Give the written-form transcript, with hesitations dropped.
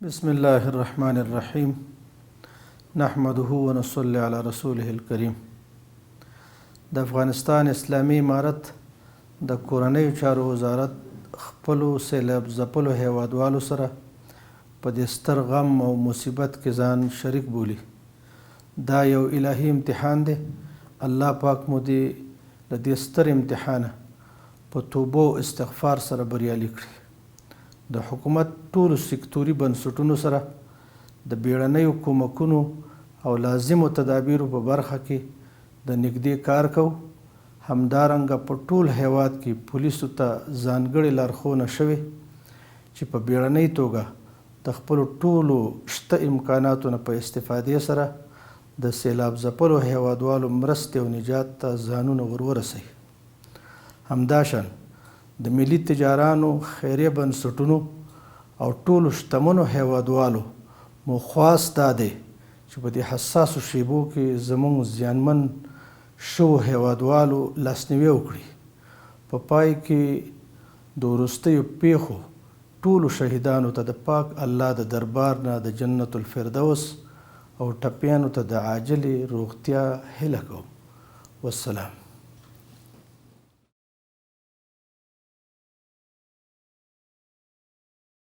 بسم الله الرحمن الرحیم نحمده ونصلي علی رسوله الکریم. د افغانستان اسلامي امارت د کورنیو چارو وزارت خپلو سیلاب ځپلو هیوادوالو سره په دې ستر غم او مصیبت کې ځان شریک بولي. دا یو الهي امتحان دی. الله پاک مو دې له دې ستر امتحانه په توبو او استغفار سره بریالي کړي. د حکومت ټولو سکتوري بنسټونو سره د بیړنیو کومکونو او لازمو تدابیرو په برخه کې د نږدې کار کوو. همدارنګه په ټول هیواد کې پولیسو ته ځانګړې لارښوونه شوې چې په بیړنۍ توګه د خپلو ټولو شته امکاناتو نه په استفادې سره د سیلاب ځپلو هیوادوالو مرستې او نجات ته ځانونه ورسوي. همداشان د ملي تجارانو، خیریه بنسټونو او ټولو شتمنو هیوادوالو مو خواست دا دی چې په دې حساسو شیبو کې زموږ زیانمن شوو هیوادوالو لاسنیوی وکړي. په پای کې د وروستیو پیښو ټولو شهیدانو ته د پاک الله د دربار نه د جنت الفردوس او ټپیانو ته د عاجلې روغتیا هیله کوم. والسلام.